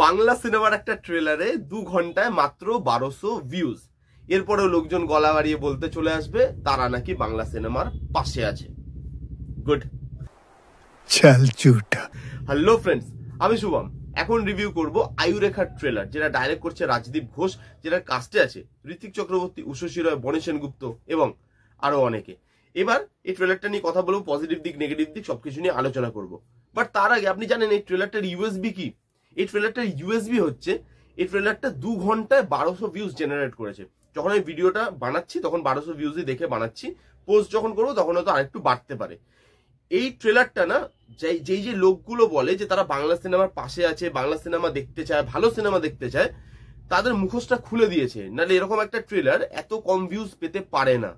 বাংলা সিনেমার একটা ট্রেলারে 2 ঘন্টায় মাত্র 1200 ভিউজ। এরপরেও লোকজন গলা বাড়িয়ে বলতে চলে আসবে তারা নাকি বাংলা সিনেমার পাশে আছে। গুড। চল ঝুটা। হ্যালো ফ্রেন্ডস, আমি শুভম। এখন রিভিউ করব আয়ুরেখার ট্রেলার, যেটা ডাইরেক্ট করছে রাজদীপ ঘোষ, যেটার কাস্টে আছে ঋত্বিক চক্রবর্তী, উষসী রয়, বনি সেনগুপ্ত এবং আরো অনেকে। এবার এই ট্রেলারটা নিয়ে কথা বলবো, পজিটিভ দিক নেগেটিভ দিক সবকিছু নিয়ে আলোচনা করব। বাট তার আগে আপনি জানেন এই ট্রেলারটার ইউএসবি কি? এই ট্রেলারটার ইউএসবি হচ্ছে এই ট্রেলারটা 2 ঘন্টায় 1200 ভিউজ জেনারেট করেছে। যখন আমি ভিডিওটা বানাচ্ছি তখন 1200 ভিউজই দেখে বানাচ্ছি, পোস্ট যখন করবো তখন হয়তো আরেকটু বাড়তে পারে। এই ট্রেলারটা না, যেই যে লোকগুলো বলে যে তারা বাংলা সিনেমার পাশে আছে, বাংলা সিনেমা দেখতে চায়, ভালো সিনেমা দেখতে চায়, তাদের মুখোশটা খুলে দিয়েছে। নাহলে এরকম একটা ট্রেলার এত কম ভিউজ পেতে পারে না।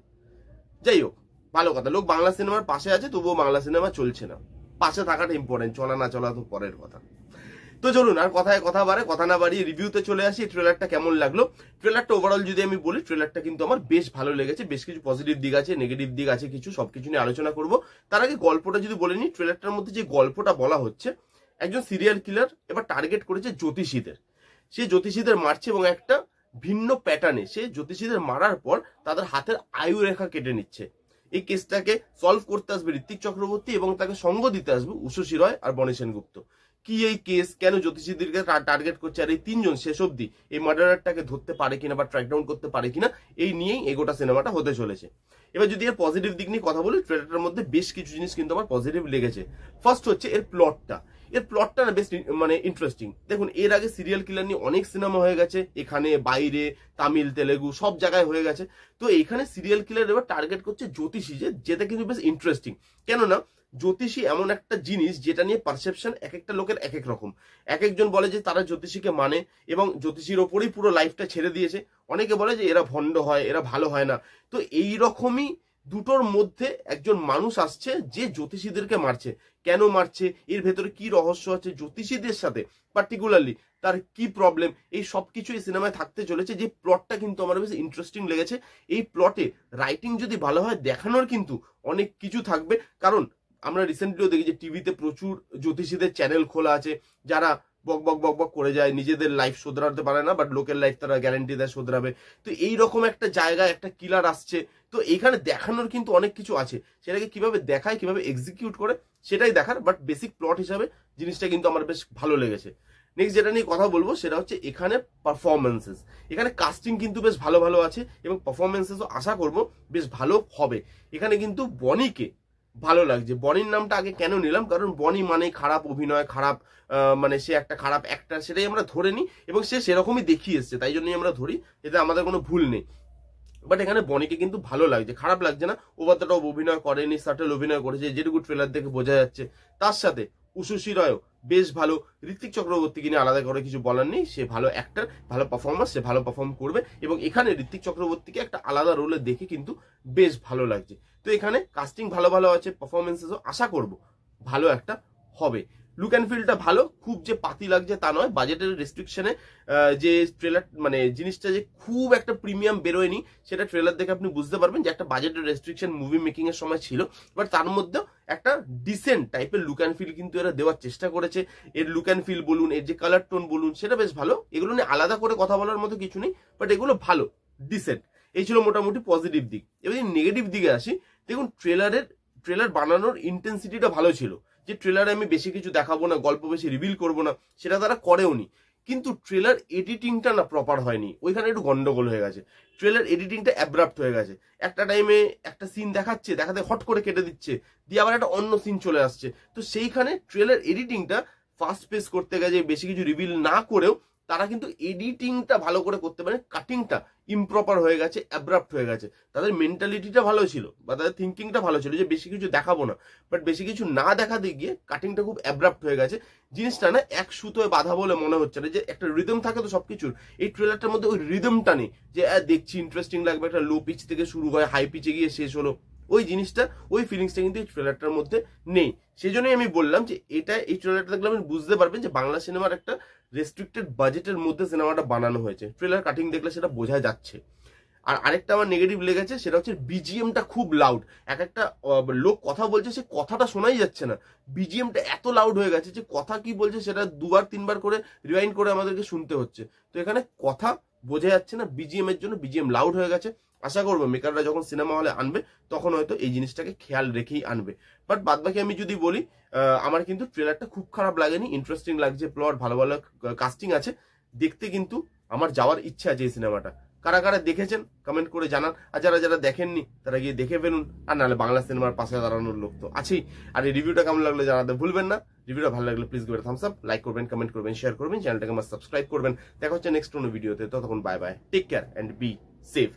যাই হোক, ভালো কথা, লোক বাংলা সিনেমার পাশে আছে, তবুও বাংলা সিনেমা চলছে না। পাশে থাকাটা ইম্পর্টেন্ট, চলা না চলা তো পরের কথা। তো চলুন আর কথায় কথা না বাড়িয়ে রিভিউতে চলে আসি। ট্রেলারটা কেমন লাগলো? ট্রেলারটা ওভারঅল যদি আমি বলি, ট্রেলারটা কিন্তু আমার বেশ ভালো লেগেছে। বেশ কিছু পজিটিভ দিক আছে, নেগেটিভ দিক আছে কিছু, সবকিছু নিয়ে আলোচনা করব। তার আগে গল্পটা যদি বলে নিই, ট্রেলারটার মধ্যে যে গল্পটা বলা হচ্ছে, একজন সিরিয়াল কিলার এবার টার্গেট করেছে জ্যোতিষীদের। সে জ্যোতিষীদের মারছে এবং একটা ভিন্ন প্যাটার্নে সে জ্যোতিষীদের মারার পর তাদের হাতের আয়ু রেখা কেটে নিচ্ছে। এই কেসটাকে সলভ করতে আসবে ঋত্বিক চক্রবর্তী এবং তাকে সঙ্গ দিতে আসবে উষসী রয় আর বনি সেনগুপ্ত। কি এই কেস, কেন জ্যোতিষীদেরকে টার্গেট করছে, আর এই তিনজন শেষ অব্দি এই মার্ডারারটাকে ধরতে পারে কিনা বা ট্র্যাক ডাউন করতে পারে কিনা, এই নিয়েই এগোটা সিনেমাটা হতে চলেছে। এবার যদি এর পজিটিভ দিক নিয়ে কথা বলি, ট্রেলারটার মধ্যে বেশ কিছু জিনিস কিন্তু আমার পজিটিভ লেগেছে। ফার্স্ট হচ্ছে এর প্লটটা। এর প্লটটা না বেশ ইন্টারেস্টিং। দেখুন, এর আগে সিরিয়াল কিলার নিয়ে অনেক সিনেমা হয়ে গেছে, এখানে বাইরে তামিল তেলেগু সব জায়গায় হয়ে গেছে। তো এখানে সিরিয়াল কিলার এবার টার্গেট করছে জ্যোতিষী, যেটা কিন্তু বেশ ইন্টারেস্টিং। কেননা জ্যোতিষী এমন একটা জিনিস যেটা নিয়ে পারসেপশন এক একটা লোকের এক এক রকম। এক একজন বলে যে তারা জ্যোতিষীকে মানে এবং জ্যোতিষীর ওপরেই পুরো লাইফটা ছেড়ে দিয়েছে। অনেকে বলে যে এরা ভণ্ড হয়, এরা ভালো হয় না। তো এই রকমই দুটোর মধ্যে একজন মানুষ আসছে যে জ্যোতিষীদেরকে মারছে। কেন মারছে, এর ভেতরে কি রহস্য আছে, জ্যোতিষীদের সাথে পার্টিকুলারলি তার কি প্রবলেম, এই সবকিছু এই সিনেমায় থাকতে চলেছে। যে প্লটটা কিন্তু আমার বেশ ইন্টারেস্টিং লেগেছে। এই প্লটে রাইটিং যদি ভালো হয়, দেখানোর কিন্তু অনেক কিছু থাকবে। কারণ আমরা রিসেন্টলিও দেখি যে টিভিতে প্রচুর জ্যোতিষীদের চ্যানেল খোলা আছে, যারা বক বক বক বক করে যায়, নিজেদের লাইফ শোধরাতে পারে না, বাট লোকের লাইফ তারা গ্যারান্টি দেয় শোধরাবে। তো এইরকম একটা জায়গায় একটা কিলার আসছে, তো এখানে দেখানোর কিন্তু অনেক কিছু আছে। সেটাকে কিভাবে দেখায়, কিভাবে এক্সিকিউট করে, সেটাই দেখার। বাট বেসিক প্লট হিসাবে জিনিসটা কিন্তু আমার বেশ ভালো লেগেছে। নেক্সট যেটা নিয়ে কথা বলবো সেটা হচ্ছে এখানে পারফরমেন্সেস। এখানে কাস্টিং কিন্তু বেশ ভালো ভালো আছে এবং পারফরমেন্সেসও আশা করবো বেশ ভালো হবে। এখানে কিন্তু বনিকে ভালো লাগছে। বনির নামটা আগে কেন নিলাম, কারণ বনি মানে খারাপ অভিনয়, খারাপ মানে সে একটা খারাপ অ্যাক্টর, সেটাই আমরা ধরে নিই এবং সে সেরকমই দেখিয়ে এসছে, তাই জন্যই আমরা ধরি, এতে আমাদের কোনো ভুল নেই। বাট এখানে বনিকে কিন্তু ভালো লাগছে, খারাপ লাগছে না। ওভারটাও অভিনয় করেনি, সাটেল অভিনয় করেছে, যেটুকু ট্রেলার দেখে বোঝা যাচ্ছে। তার সাথে উষসী রয়ও বেশ ভালো। ঋত্বিক চক্রবর্তীকে নিয়ে আলাদা করে কিছু বলার নেই, সে ভালো অ্যাক্টর, ভালো পারফর্মার, সে ভালো পারফর্ম করবে এবং এখানে ঋত্বিক চক্রবর্তীকে একটা আলাদা রোলে দেখে কিন্তু বেশ ভালো লাগছে। তো এখানে কাস্টিং ভালো ভালো আছে, পারফরমেন্সেসও আশা করব ভালো একটা হবে। লুক অ্যান্ড ফিলটা ভালো, খুব যে পাতি লাগছে তা নয়। বাজেটের রেস্ট্রিকশনে যে ট্রেলার মানে জিনিসটা যে খুব একটা প্রিমিয়াম বেরোয়নি, সেটা ট্রেলার দেখে আপনি বুঝতে পারবেন যে একটা বাজেটের রেস্ট্রিকশন মুভি মেকিং এর সময় ছিল। বাট তার মধ্যেও একটা ডিসেন্ট টাইপের লুক অ্যান্ড ফিল কিন্তু এরা দেওয়ার চেষ্টা করেছে। এর লুক অ্যান্ড ফিল বলুন, এর যে কালার টোন বলুন, সেটা বেশ ভালো। এগুলো নিয়ে আলাদা করে কথা বলার মতো কিছু নেই, বাট এগুলো ভালো, ডিসেন্ট। এই ছিল মোটামুটি পজিটিভ দিক। এবার নেগেটিভ দিকে আসি। দেখুন, ট্রেলার বানানোর ইন্টেন্সিটিটা ভালো ছিল, যে ট্রেলারে আমি বেশি কিছু দেখাবো না, গল্প বেশি রিভিল করবো না, সেটা তারা করেওনি। কিন্তু ট্রেলার এডিটিংটা না প্রপার হয়নি, ওইখানে একটু গন্ডগোল হয়ে গেছে। ট্রেলার এডিটিংটা অ্যাব্রাপ্ট হয়ে গেছে। একটা টাইমে একটা সিন দেখাতে হট করে কেটে দিচ্ছে, দিয়ে আবার একটা অন্য সিন চলে আসছে। তো সেইখানে ট্রেলার এডিটিংটা ফাস্ট পেস করতে গেছে, বেশি কিছু রিভিল না করেও তারা কিন্তু এডিটিংটা ভালো করে করতে পারে। কাটিংটা ইমপ্রপার হয়ে গেছে, অ্যাব্রাপ্ট হয়ে গেছে। তাদের মেন্টালিটিটা ভালো ছিল বা তাদের থিঙ্কিংটা ভালো ছিল যে বেশি কিছু দেখাবো না, বাট বেশি কিছু না দেখাতে গিয়ে কাটিংটা খুব অ্যাব্রাপ্ট হয়ে গেছে। জিনিসটা না এক সুতোয় বাধা বলে মনে হচ্ছে না, যে একটা রিদম থাকে তো সবকিছুর। এই ট্রেলারটার মধ্যে ওই রিদমটা নেই, যে দেখছি ইন্টারেস্টিং লাগবে, একটা লো পিচ থেকে শুরু হয়, হাই পিচে গিয়ে শেষ হলো, ওই জিনিসটা, ওই ফিলিংসটা কিন্তু এই ট্রেলারটার মধ্যে নেই। সেই জন্যই আমি বললাম যে এই ট্রেলারটা দেখলে আপনি বুঝতে পারবেন যে বাংলা সিনেমার একটা রেস্ট্রিক্টেড বাজেটের মধ্যে সিনেমাটা বানানো হয়েছে। ট্রেলার কাটিং দেখলে সেটা বোঝা যাচ্ছে। আর আরেকটা আমার নেগেটিভ লেগেছে, সেটা হচ্ছে বিজিএমটা খুব লাউড। একটা লোক কথা বলছে, সে কথাটা শোনাই যাচ্ছে না, বিজিএমটা এত লাউড হয়ে গেছে যে কথা কি বলছে সেটা 2বার 3বার করে রিওয়াইন্ড করে আমাদেরকে শুনতে হচ্ছে। তো এখানে কথা বোঝা যাচ্ছে না বিজিএম এর জন্য, বিজিএম লাউড হয়ে গেছে। আশা করবো মেকাররা যখন সিনেমা হলে আনবে তখন হয়তো এই জিনিসটাকে খেয়াল রেখেই আনবে। বাট বাদ বাকি আমি যদি বলি, আমার কিন্তু ট্রেলারটা খুব খারাপ লাগেনি, ইন্টারেস্টিং লাগছে, প্লট ভালো ভালো কাস্টিং আছে, দেখতে কিন্তু আমার যাওয়ার ইচ্ছা আছে এই সিনেমাটা। কারা কারা দেখেছেন কমেন্ট করে জানান, আর যারা যারা দেখেননি তারা গিয়ে দেখে ফেলুন। আর নাহলে বাংলা সিনেমার পাশে দাঁড়ানোর লোক তো আছেই। আর এই রিভিউটা কেমন লাগলো জানাতে ভুলবেন না। রিভিউটা ভালো লাগলে please give Thums up, like করবেন, কমেন্ট করবেন, শেয়ার করবেন, চ্যানেলটাকে আমার সাবস্ক্রাইব করবেন। দেখা হচ্ছে নেক্সট কোনো ভিডিওতে, ততক্ষণ bye bye, take care and be safe.